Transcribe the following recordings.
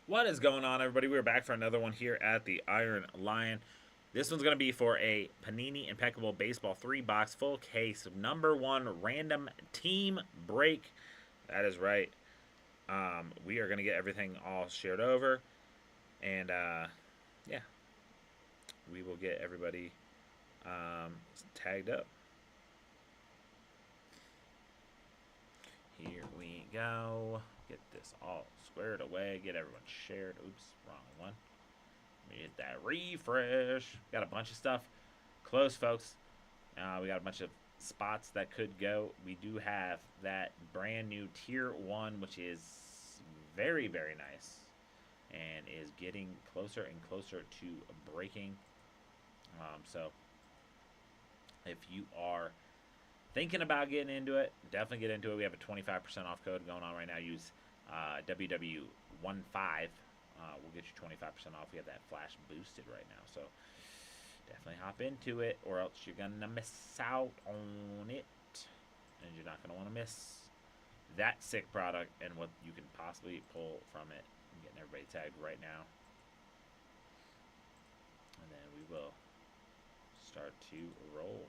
What is going on, everybody? We're back for another one here at the Iron Lion. This one's going to be for a Panini Impeccable Baseball 3-box full case number 1 random team break. That is right. We are going to get everything all shared over. And, yeah, we will get everybody tagged up. Here we go. Get this all squared away. Get everyone shared. Oops, wrong one. Let me hit that refresh. Got a bunch of stuff. Close, folks. We got a bunch of spots that could go. We do have that brand new Tier 1, which is very, very nice. And is getting closer and closer to breaking. So, if you are thinking about getting into it, definitely get into it. We have a 25% off code going on right now. Use WW15. We'll get you 25% off. We have that flash boosted right now. So definitely hop into it, or else you're going to miss out on it. And you're not going to want to miss that sick product and what you can possibly pull from it. I'm getting everybody tagged right now. And then we will start to roll.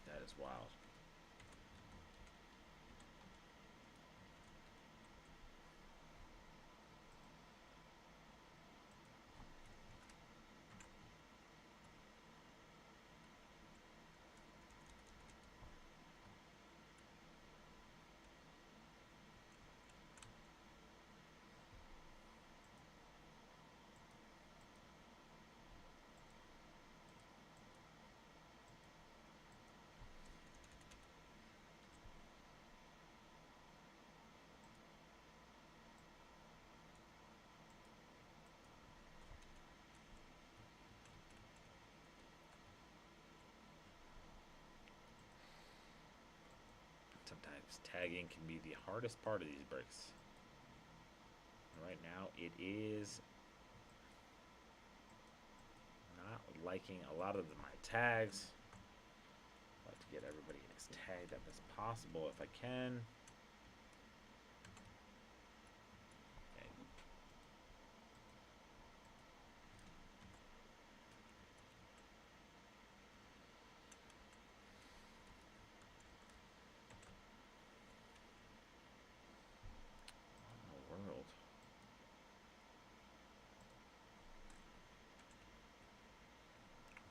That is wild. Sometimes tagging can be the hardest part of these breaks. Right now, it is not liking a lot of my tags. I'd like to get everybody as tagged up as possible if I can. Okay. What in the world?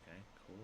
Okay, cool.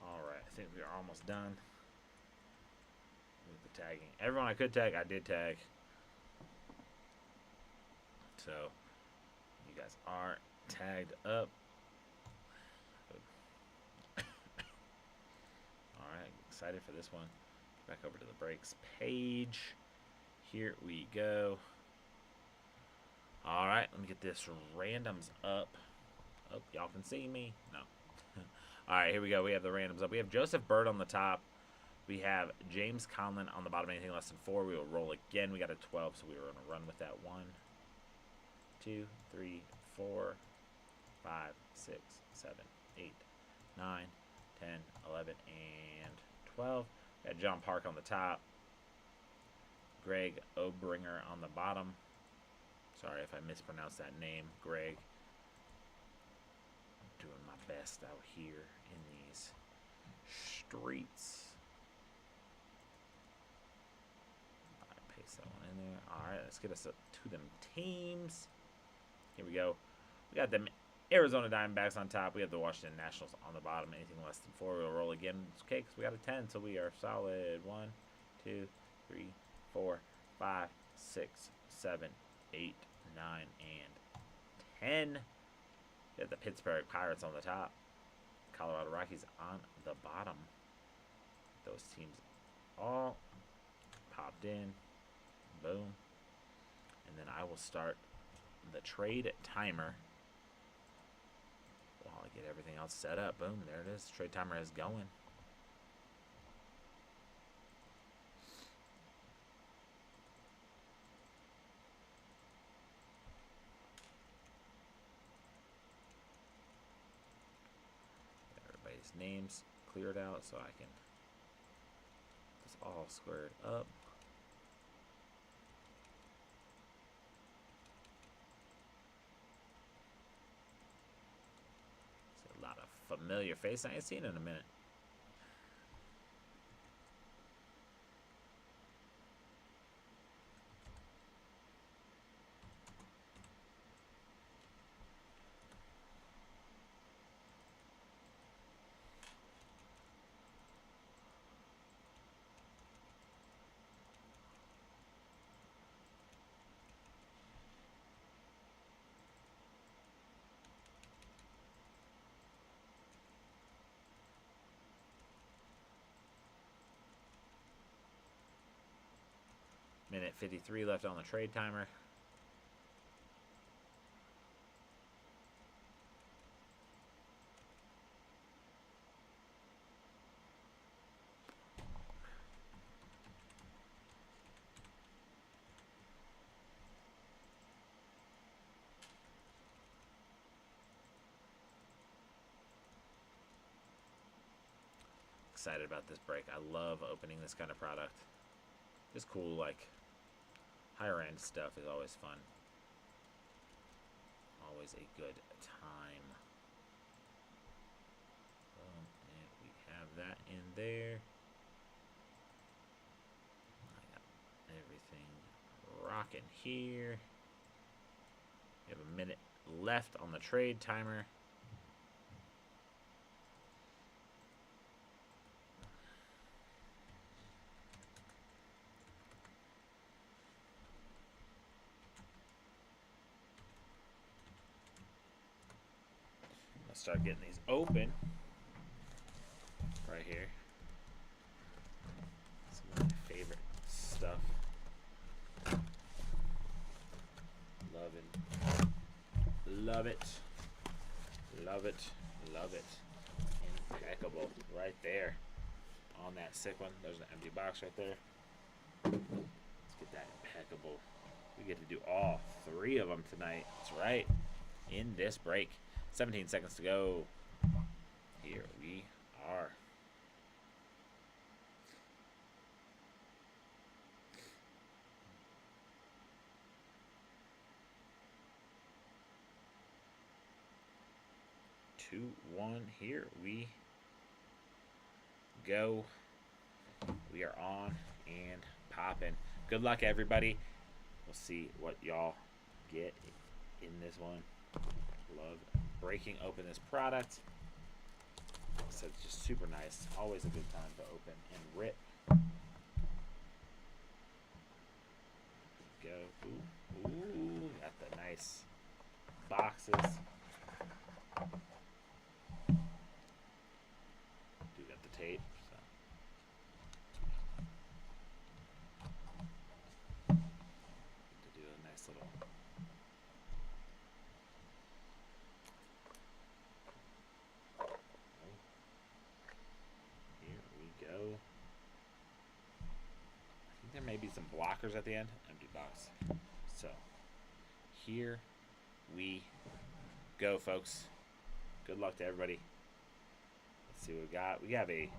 Alright, I think we are almost done with the tagging. Everyone I could tag, I did tag. So, you guys are tagged up. Alright, excited for this one. Back over to the breaks page. Here we go. Alright, let me get this randoms up. Oh, y'all can see me? No. Alright, here we go. We have the randoms up. We have Joseph Bird on the top. We have James Conlon on the bottom. Anything less than 4, we will roll again. We got a 12, so we were going to run with that. 1, 2, 3, 4, 5, 6, 7, 8, 9, 10, 11, and 12. We got John Park on the top. Greg Obringer on the bottom. Sorry if I mispronounced that name, Greg. I'm doing my best out here in these streets. Alright, paste that one in there. Alright, let's get us up to them teams. Here we go. We got them Arizona Diamondbacks on top. We have the Washington Nationals on the bottom. Anything less than 4, we'll roll again. It's okay, because we got a 10, so we are solid. 1, 2, 3, 4, 5, 6, 7, 8, 9, and 10. Got the Pittsburgh Pirates on the top. Colorado Rockies on the bottom. Those teams all popped in. Boom. And then I will start the trade timer while I get everything else set up. Boom, there it is. Trade timer is going. Everybody's names cleared out so I can just all squared up. A lot of familiar faces I ain't seen in a minute. Minute 53 left on the trade timer. Excited about this break. I love opening this kind of product. It's cool, like higher end stuff is always fun. Always a good time. And we have that in there. I got everything rocking here. We have a minute left on the trade timer. Start getting these open right here. Some of my favorite stuff. Love it. Love it. Love it. Impeccable right there on that sick one. There's an empty box right there. Let's get that impeccable. We get to do all three of them tonight. That's right. In this break. 17 seconds to go. Here we are. Two, one. Here we go. We are on and popping. Good luck, everybody. We'll see what y'all get in this one. Love breaking open this product. So it's just super nice. Always a good time to open and rip. Go. Ooh, got the nice boxes. Do got the tape. So to do a nice little. There may be some blockers at the end. Empty box. So here we go, folks. Good luck to everybody. Let's see what we got. We have a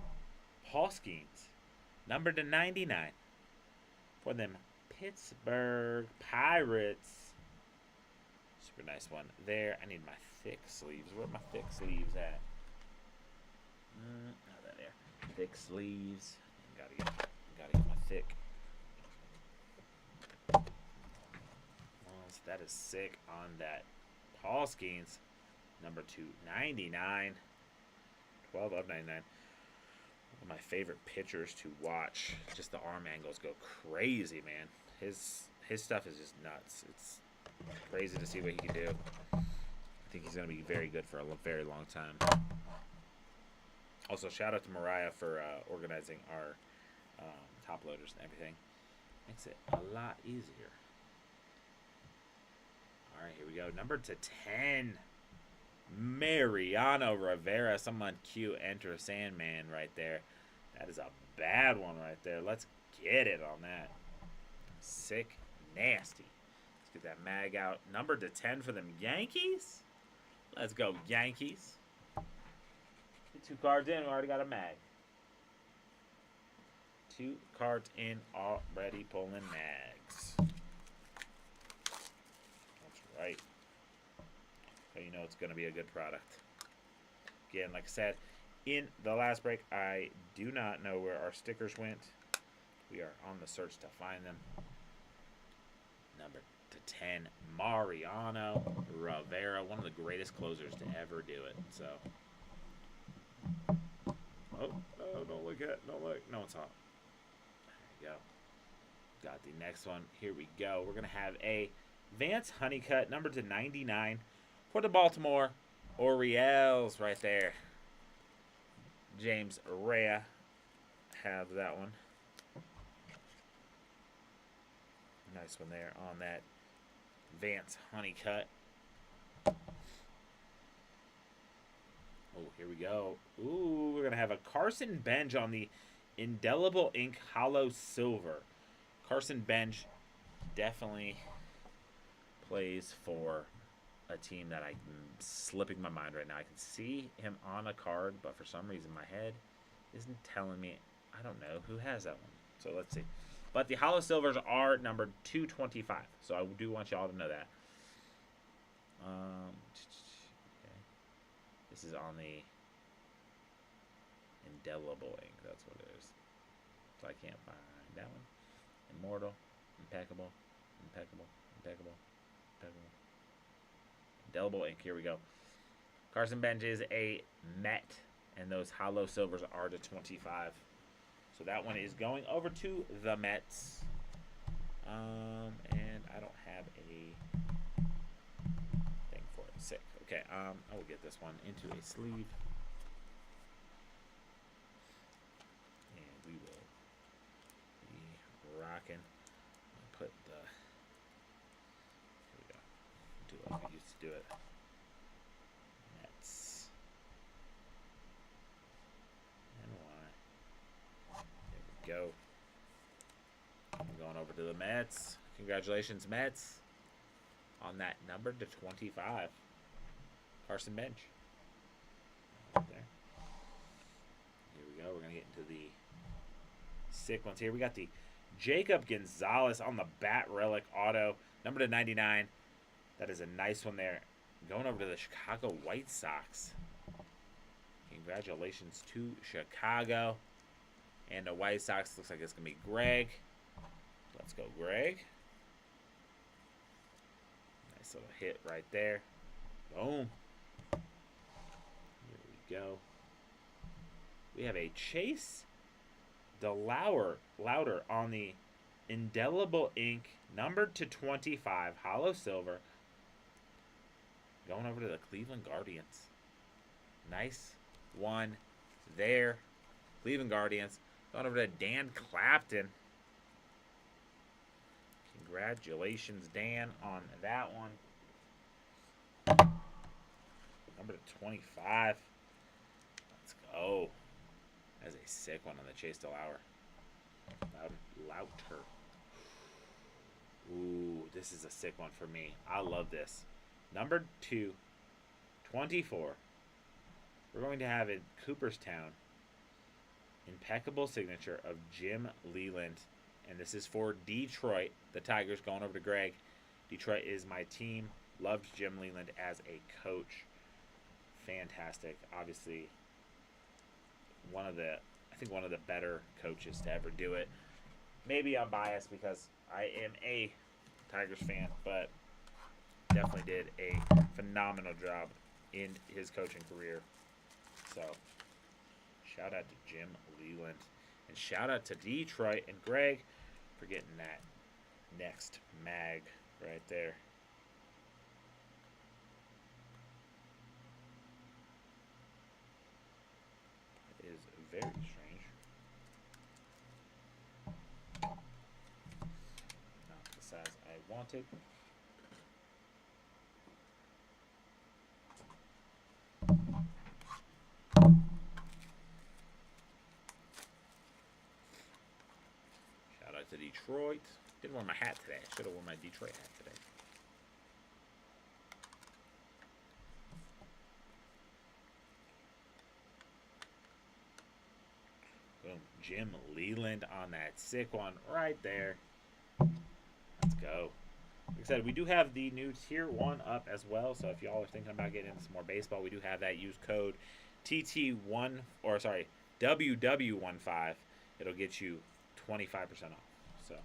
Paul Skeens, numbered to 99 for them Pittsburgh Pirates. Super nice one there. I need my thick sleeves. Where are my thick sleeves at? Not that there. Thick sleeves. Gotta get my thick. That is sick on that Paul Skeens, number 299, 12 of 99. of my favorite pitchers to watch. Just the arm angles go crazy, man. His stuff is just nuts. It's crazy to see what he can do. I think he's going to be very good for a very long time. Also, shout out to Mariah for organizing our top loaders and everything. Makes it a lot easier. All right, here we go. Number to 10. Mariano Rivera. Someone cute. Enter Sandman right there. That is a bad one right there. Let's get it on that. Sick. Nasty. Let's get that mag out. Number to 10 for them Yankees. Let's go, Yankees. Get 2 cards in. We already got a mag. 2 cards in, already pulling mags. That's right. So you know it's going to be a good product. Again, like I said, in the last break, I do not know where our stickers went. We are on the search to find them. Number to 10, Mariano Rivera, one of the greatest closers to ever do it. So, oh, don't look at, don't look. No, it's not. There you go. Got the next one. Here we go. We're gonna have a Vance Honeycutt, number to 99, for the Baltimore Orioles, right there. James Rea have that one. Nice one there on that Vance Honeycutt. Oh, here we go. Ooh, we're going to have a Carson Bench on the Indelible Ink Hollow Silver. Carson Bench definitely plays for a team that I'm slipping my mind right now. I can see him on a card, but for some reason my head isn't telling me. I don't know who has that one. So let's see. But the Hollow Silvers are numbered 225. So I do want y'all to know that. Okay. This is on the Indelible Ink. That's what it is. So I can't find that one. Immortal. Impeccable. Impeccable. Impeccable. Impeccable. Indelible Ink. Here we go. Carson Bench is a Met. And those Hollow Silvers are to 25. So that one is going over to the Mets. And I don't have a thing for it. Sick. Okay, I will get this one into a sleeve. And we will be rocking. I'll put the... Here we go. Do it like we used to do it. Mets. Go. I'm going over to the Mets. Congratulations, Mets, on that number to 25. Carson Bench. Right there. Here we go. We're going to get into the sick ones here. We got the Jacob Gonzalez on the Bat Relic Auto. Number to 99. That is a nice one there. Going over to the Chicago White Sox. Congratulations to Chicago. And the White Sox looks like it's going to be Greg. Let's go, Greg. Nice little hit right there. Boom. Here we go. We have a Chase DeLauer on the Indelible Ink, numbered to 25, Hollow Silver. Going over to the Cleveland Guardians. Nice one there. Cleveland Guardians. Going over to Dan Clapton. Congratulations, Dan, on that one. Number 25. Let's go. That's a sick one on the Chase DeLauer. Louter. Ooh, this is a sick one for me. I love this. Number 2, 24. We're going to have in Cooperstown. Impeccable signature of Jim Leland. And this is for Detroit. The Tigers, going over to Greg. Detroit is my team. Loved Jim Leland as a coach. Fantastic. Obviously, one of the better coaches to ever do it. Maybe I'm biased because I am a Tigers fan, but definitely did a phenomenal job in his coaching career. So, Shout out to Jim Leland. And shout out to Detroit and Greg for getting that next mag right there. It is very strange. Not the size I wanted. Shout out to Detroit. Didn't wear my hat today. I should have worn my Detroit hat today. Boom. Jim Leland on that sick one right there. Let's go. Like I said, we do have the new Tier 1 up as well. So if y'all are thinking about getting into some more baseball, we do have that. Use code TT1, or sorry, WW15. It'll get you 25% off. So,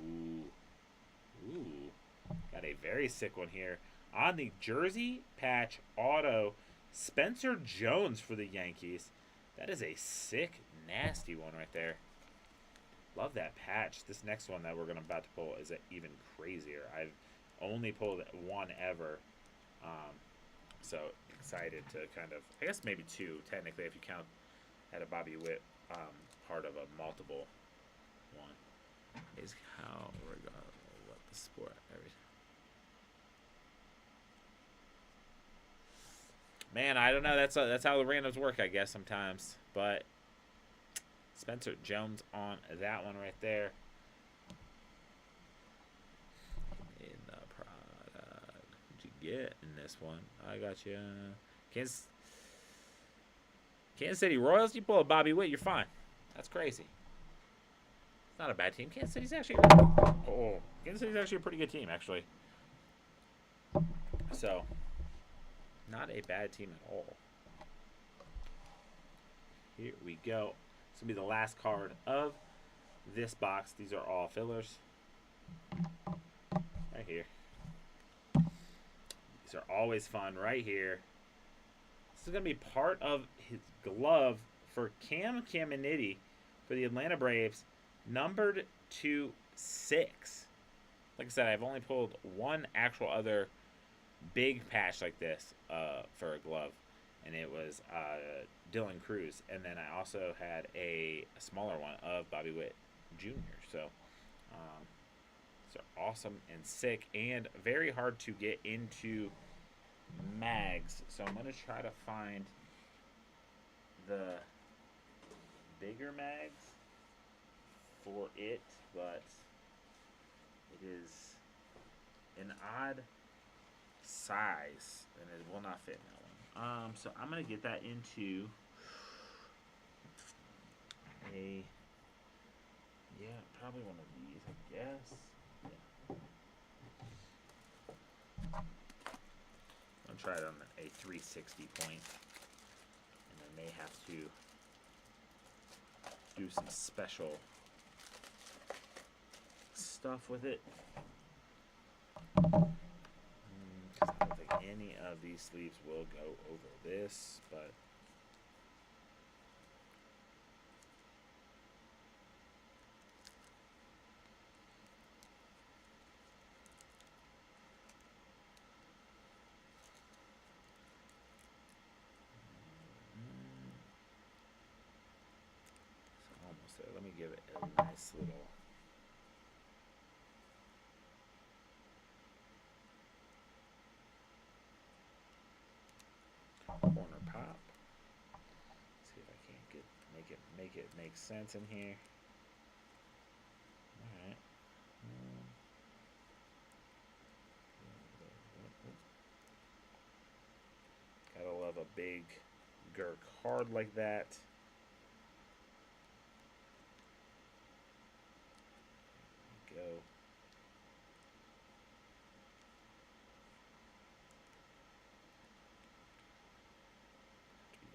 ooh, got a very sick one here on the jersey patch auto. Spencer Jones for the Yankees. That is a sick, nasty one right there. Love that patch. This next one that we're about to pull is even crazier. I've only pulled one ever, so excited to kind of, I guess maybe two technically if you count at a Bobby Witt part of a multiple one. Is how regardless of what the sport everything. Man, I don't know. That's how the randoms work, I guess sometimes. But Spencer Jones on that one right there. In the product, what'd you get in this one? I got you. Kansas City Royals. You pull a Bobby Witt, you're fine. That's crazy. It's not a bad team. Kansas City's actually a pretty good team, actually. So, not a bad team at all. Here we go. This will be the last card of this box. These are all fillers. Right here. These are always fun right here. This is going to be part of his glove for Cam Caminiti for the Atlanta Braves, numbered to 6. Like I said, I've only pulled one actual other big patch like this for a glove, and it was Dylan Cruz. And then I also had a smaller one of Bobby Witt Jr. So these are awesome and sick and very hard to get into mags. So I'm going to try to find the bigger mags for it, but it is an odd size and it will not fit in that one. So I'm gonna get that into probably one of these, I guess. Yeah. I'm gonna try it on a 360 point, and I may have to do some special stuff with it. I don't think any of these sleeves will go over this, but it's almost there. Let me give it a nice little corner pop. See if I can't make it make sense in here. All right. Gotta love a big Gurk card like that. There we go.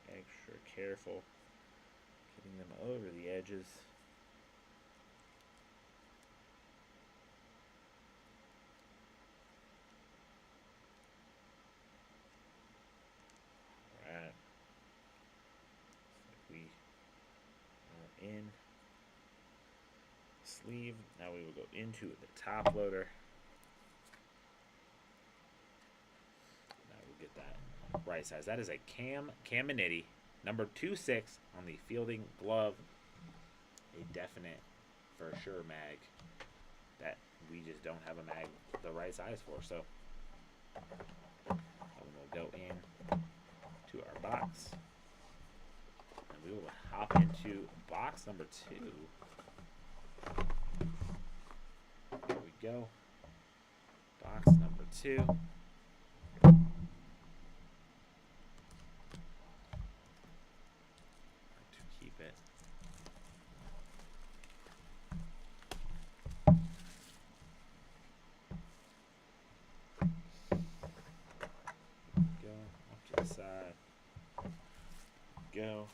Extra careful getting them over the edges. Alright. in sleeve. Now we will go into the top loader. Now we'll get that right size. That is a Caminiti number 26 on the fielding glove. A definite, for sure, mag that we just don't have a mag the right size for. So we'll go in to our box. And we will hop into box number 2. There we go. Box number 2. To keep it. Go off to the side. Go.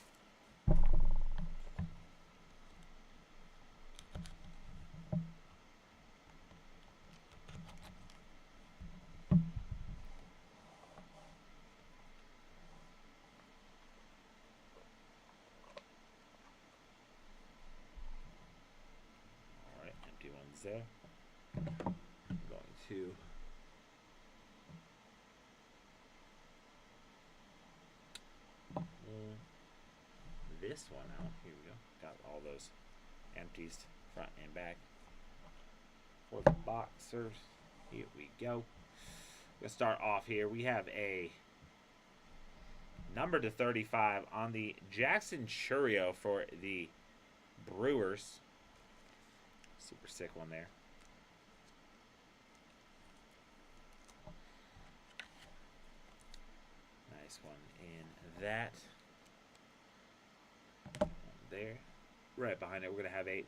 Alright, empty ones there. I'm going to this one out. Here we go. Got all those empties front and back for the boxers. Here we go. We'll start off here. We have a number to 35 on the Jackson Churio for the Brewers. Super sick one there. Nice one in that. There. Right behind it, we're going to have a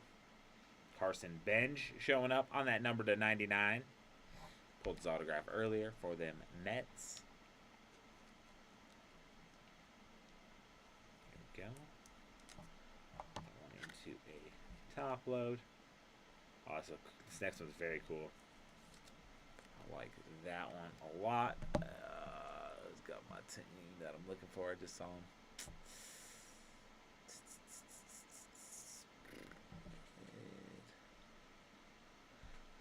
Carson Bench showing up on that number to 99. Pulled his autograph earlier for them Mets. Here we go. Going into a top load. Also, this next one's very cool. I like that one a lot. It's got my team that I'm looking for. I just saw him.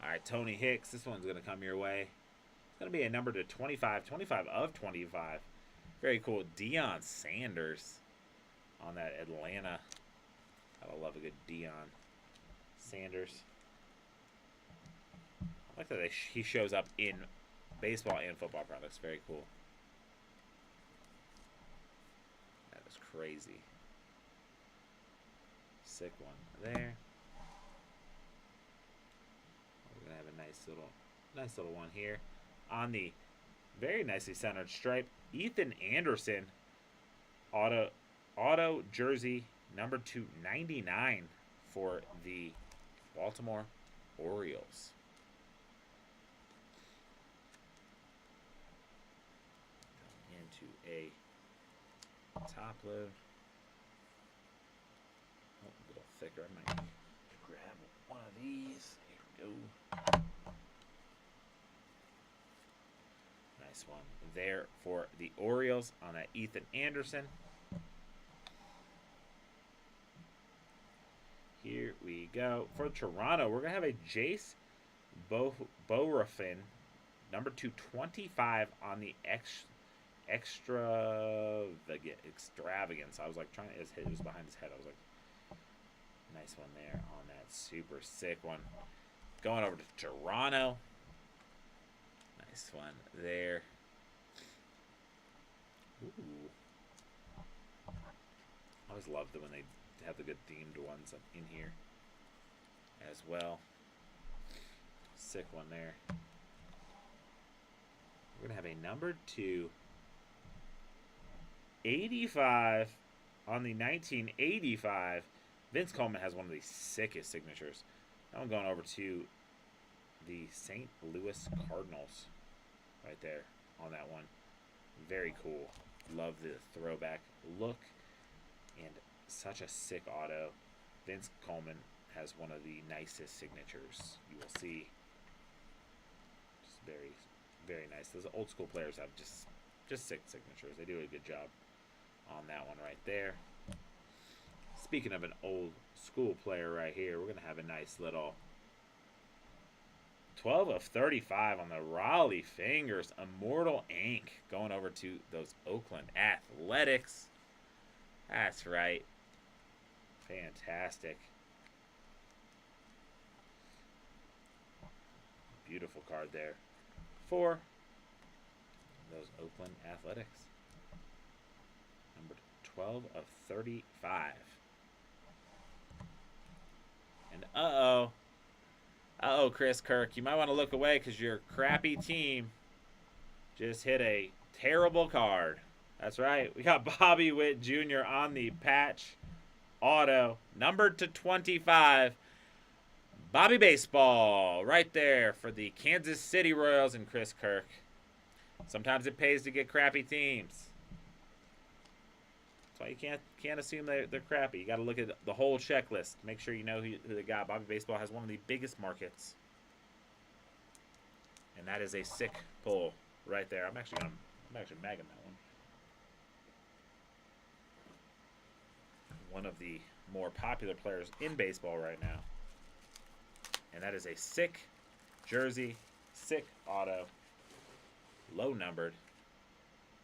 All right, Tony Hicks. This one's going to come your way. It's going to be a number to 25. 25 of 25. Very cool. Deion Sanders on that Atlanta. I love a good Deion Sanders. I like that he shows up in baseball and football products. Very cool. That is crazy. Sick one there. We're gonna have a nice little one here on the very nicely centered stripe. Ethan Anderson, auto jersey number 299 for the Baltimore Orioles. Into a top load. Oh, a little thicker. I might grab one of these. Here we go. Nice one there for the Orioles on that Ethan Anderson. Here we go. For Toronto, we're going to have a Jace Borafin, number 225 on the extravagance. I was like trying to, it was behind his head. I was like, nice one there on that super sick one. Going over to Toronto. Nice one there. Ooh. I always loved it when they have the good themed ones up in here as well. Sick one there. We're going to have a number 285 on the 1985. Vince Coleman has one of the sickest signatures. Now I'm going over to the St. Louis Cardinals right there on that one. Very cool. Love the throwback look and such a sick auto. Vince Coleman has one of the nicest signatures you will see. Just very, very nice. Those old school players have just sick signatures. They do a good job on that one right there. speaking of an old school player right here, we're going to have a nice little 12 of 35 on the Raleigh Fingers. Immortal Ink going over to those Oakland Athletics. That's right. Fantastic. Beautiful card there for those Oakland Athletics. Number 12 of 35. And uh-oh, Chris Kirk, you might want to look away because your crappy team just hit a terrible card. That's right. We got Bobby Witt Jr. on the patch auto, numbered to 25. Bobby Baseball right there for the Kansas City Royals and Chris Kirk. Sometimes it pays to get crappy teams. That's why you can't assume they're crappy. You got to look at the whole checklist. Make sure you know who they got. Bobby Baseball has one of the biggest markets. And that is a sick pull right there. I'm actually magging that one. One of the more popular players in baseball right now. And that is a sick jersey, sick auto, low numbered.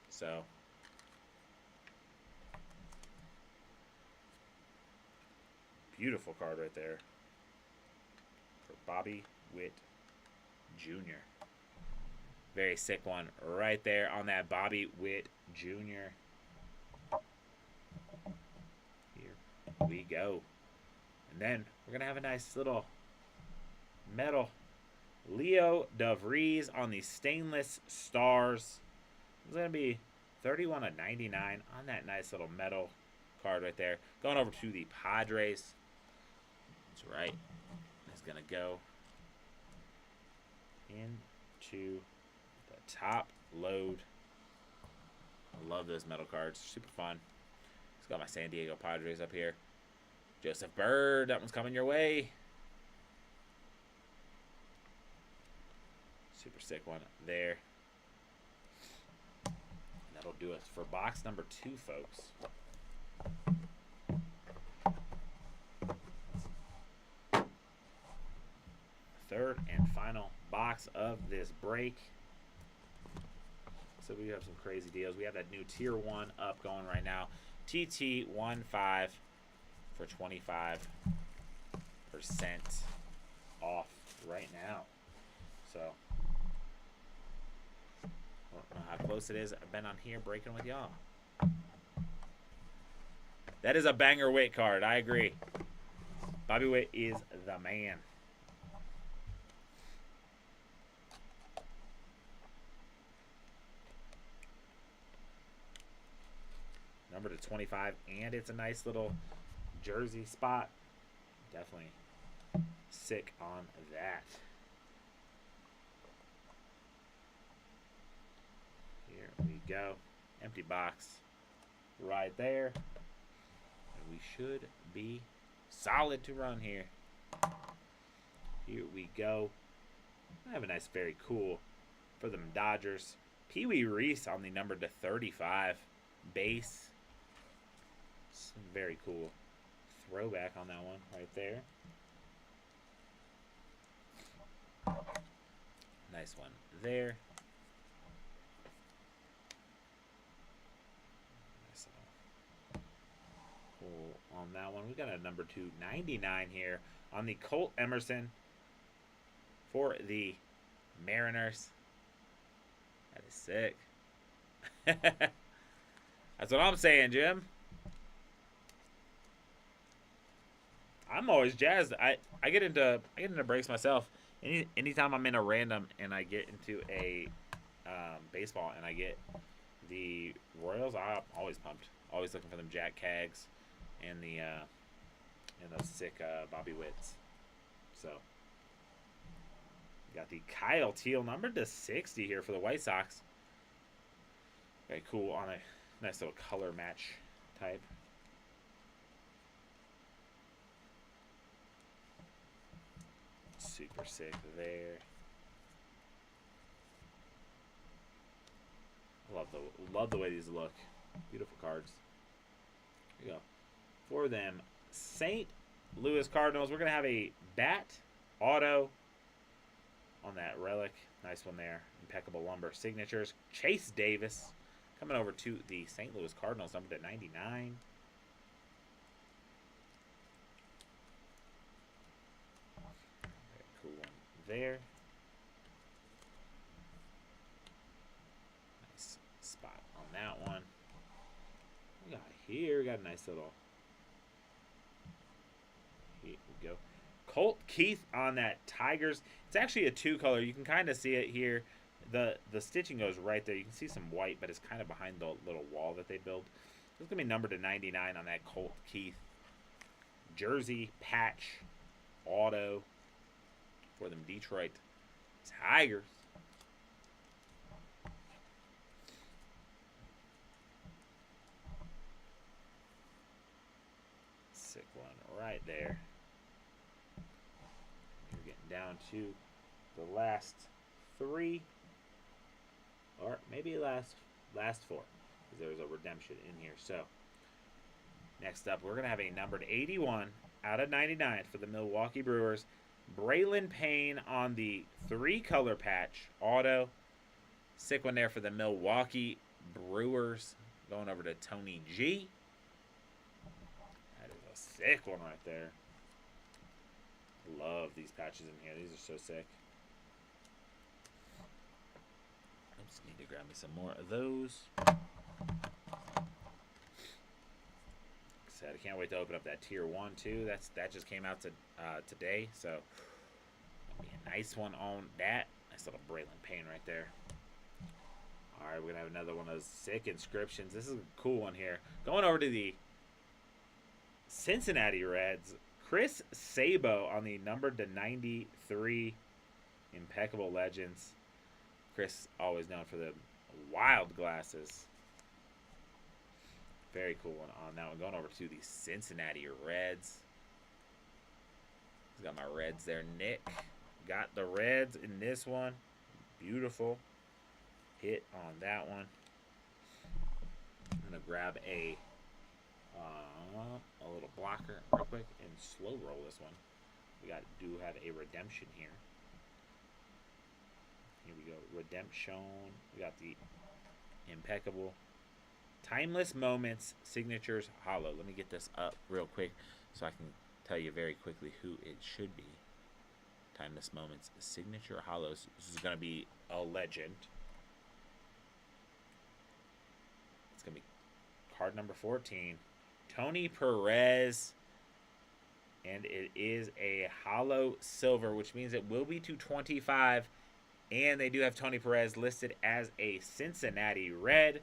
So beautiful card right there for Bobby Witt Jr. Very sick one right there on that Bobby Witt Jr. Here we go. And then we're going to have a nice little metal Leo DeVries on the stainless stars. It's going to be 31 of 99 on that nice little metal card right there. Going over to the Padres. That's right. It's going to go into the top load. I love those metal cards. Super fun. It's got my San Diego Padres up here. Joseph Bird. That one's coming your way. Super sick one there. And that'll do us for box number 2, folks. Third and final box of this break. So we have some crazy deals. We have that new Tier 1 up going right now. TT15 for 25% off right now. So I don't know how close it is. I've been on here breaking with y'all. That is a banger Witt card. I agree. Bobby Witt is the man. Number to 25, and it's a nice little jersey spot. Definitely sick on that. Here we go. Empty box right there. And we should be solid to run here. Here we go. I have a nice, very cool for them Dodgers. Pee Wee Reese on the number to 35 base. Some very cool throwback on that one right there. Nice one there. Nice cool on that one. We got a number 299 here on the Colt Emerson for the Mariners. That is sick. That's what I'm saying, Jim. I'm always jazzed. I get into breaks myself. Anytime I'm in a random and I get into a baseball and I get the Royals, I'm always pumped. Always looking for them Jack Cags and the and those sick Bobby Witts. So got the Kyle Teal number to 60 here for the White Sox. Very cool on a nice little color match type. Super sick there. Love the way these look. Beautiful cards. Here we go. For them St. Louis Cardinals. We're going to have a bat auto on that relic. Nice one there. Impeccable Lumber signatures. Chase Davis coming over to the St. Louis Cardinals, numbered at 99. Very cool one there. Nice spot on that one. We got here. We got a nice little. Here we go. Colt Keith on that Tigers. It's actually a 2-color. You can kind of see it here. The stitching goes right there. You can see some white, but it's kind of behind the little wall that they built. It's going to be numbered to 99 on that Colt Keith. Jersey patch auto for them Detroit Tigers. Sick one right there. We're getting down to the last 3, or maybe last 4, because there's a redemption in here. So next up, we're gonna have a numbered 81 out of 99 for the Milwaukee Brewers. Braylon Payne on the 3-color patch auto. Sick one there for the Milwaukee Brewers. Going over to Tony G. That is a sick one right there. Love these patches in here. These are so sick. I just need to grab me some more of those. I can't wait to open up that tier 1 too. That just came out today, so that'll be a nice one on that. Nice little Braylon Payne right there. All right, we're gonna have another one of those sick inscriptions. This is a cool one here. Going over to the Cincinnati Reds. Chris Sabo on the numbered to 93 Impeccable Legends. Chris, always known for the wild glasses. Very cool one on that one. Going over to the Cincinnati Reds. Got my Reds there. Nick got the Reds in this one. Beautiful hit on that one. I'm going to grab a little blocker real quick and slow roll this one. We do have a redemption here. Here we go. Redemption. We got the Impeccable Timeless Moments Signatures Hollow. Let me get this up real quick so I can tell you very quickly who it should be. Timeless Moments Signature Hollows. This is going to be a legend. It's going to be card number 14. Tony Perez. And it is a hollow silver, which means it will be to 25. And they do have Tony Perez listed as a Cincinnati Red.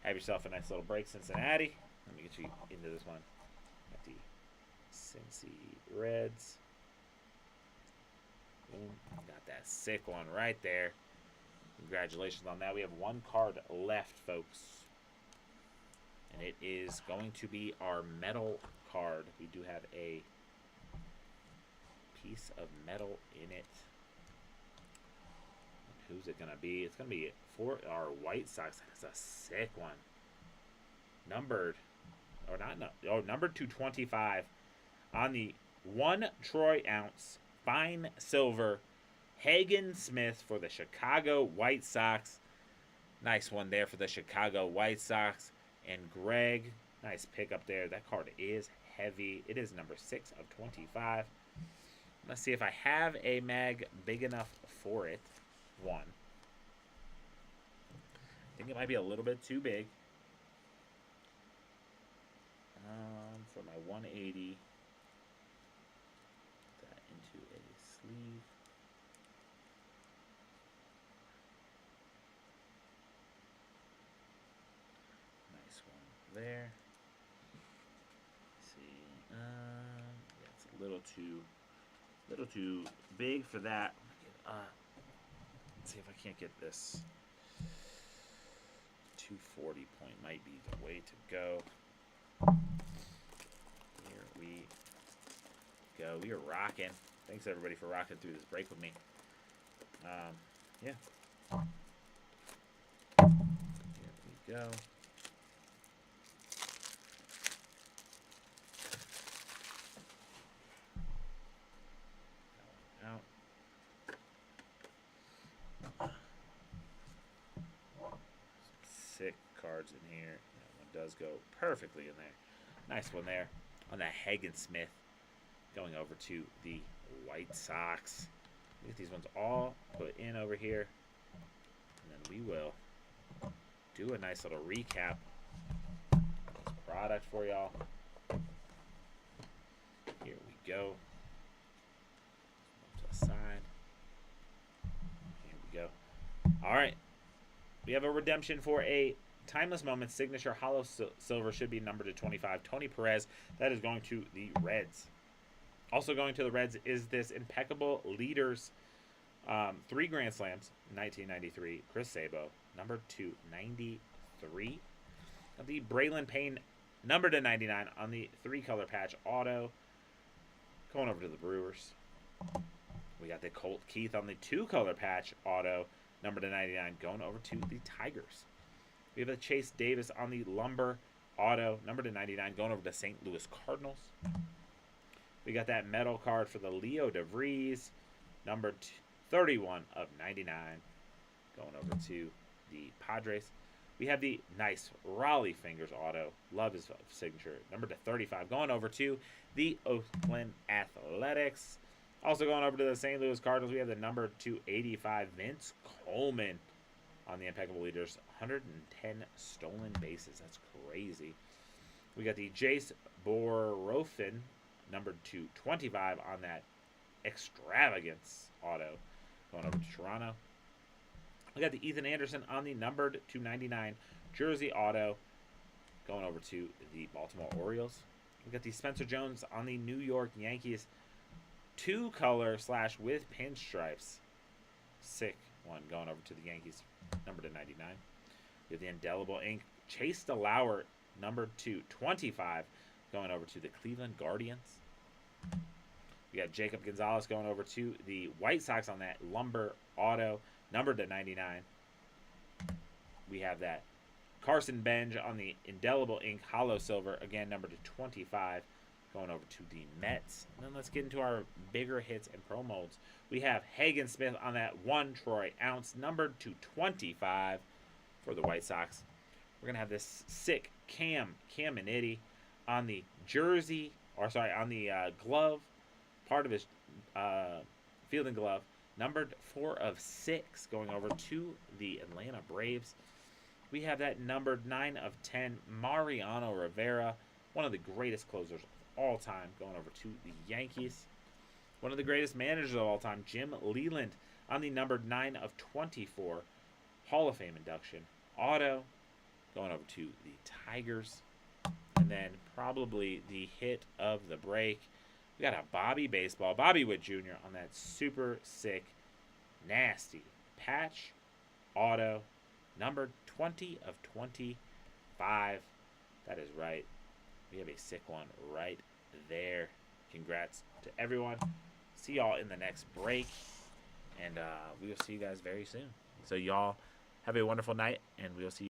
Have yourself a nice little break, Cincinnati. Let me get you into this one. Got the Cincy Reds. Boom. Got that sick one right there. Congratulations on that. We have 1 card left, folks. And it is going to be our metal card. We do have a piece of metal in it. And who's it going to be? It's going to be for our White Sox. That's a sick one. Numbered, or not, numbered to 25 on the 1 troy ounce fine silver Hagen Smith for the Chicago White Sox. Nice one there for the Chicago White Sox. And Greg, nice pick up there. That card is heavy. It is number 6 of 25. Let's see if I have a mag big enough for it. 1. I think it might be a little bit too big. For my 180. Put that into a sleeve. Nice one there. Let's see, yeah, it's a little too big for that. Let's see if I can't get this. 240 point might be the way to go. Here we go. We are rocking. Thanks everybody for rocking through this break with me. Yeah. Here we go. cards in here. That one does go perfectly in there. Nice one there on that Hagen Smith. Going over to the White Sox. Get these ones all put in over here. And then we will do a nice little recap of this product for y'all. Here we go. To the side. Here we go. All right. We have a redemption for a Timeless Moments signature hollow silver. Should be numbered to 25. Tony Perez. That is going to the Reds. Also going to the Reds is this Impeccable Leaders. 3 Grand Slams. 1993. Chris Sabo. Numbered to 93. The Braylon Payne. Numbered to 99 on the 3-color patch auto. Going over to the Brewers. We got the Colt Keith on the 2-color patch auto. Number to 99, going over to the Tigers. We have a Chase Davis on the Lumber auto. Number to 99, going over to St. Louis Cardinals. We got that metal card for the Leo DeVries. Number 31 of 99, going over to the Padres. We have the nice Raleigh Fingers auto. Love his signature. Number to 35, going over to the Oakland Athletics. Also going over to the St. Louis Cardinals, we have the number 285, Vince Coleman on the Impeccable Leaders. 110 stolen bases. That's crazy. We got the Jace Borofin, number 225 on that Extravagance auto. Going over to Toronto. We got the Ethan Anderson on the numbered 299 jersey auto. Going over to the Baltimore Orioles. We got the Spencer Jones on the New York Yankees. 2-color / with pinstripes. Sick one going over to the Yankees. Number to 99. We have the indelible ink. Chase DeLauer, number 225, going over to the Cleveland Guardians. We got Jacob Gonzalez going over to the White Sox on that Lumber auto. Number to 99. We have that Carson Benj on the indelible ink hollow silver. Again, number to 25. Going over to the Mets. And then let's get into our bigger hits and pro molds. We have Hagen Smith on that 1 Troy ounce, numbered to 25 for the White Sox. We're going to have this sick Cam Miniti on the jersey, or sorry, on the glove, part of his fielding glove, numbered 4 of 6, going over to the Atlanta Braves. We have that numbered 9 of 10, Mariano Rivera, one of the greatest closers all time, going over to the Yankees. One of the greatest managers of all time, Jim Leland, on the numbered 9 of 24 Hall of Fame induction auto, going over to the Tigers. And then probably the hit of the break, we got a Bobby Witt Jr. on that super sick, nasty patch auto, numbered 20 of 25. That is right. We have a sick one right there. Congrats to everyone. See y'all in the next break. And we will see you guys very soon. So y'all have a wonderful night, and we'll see you.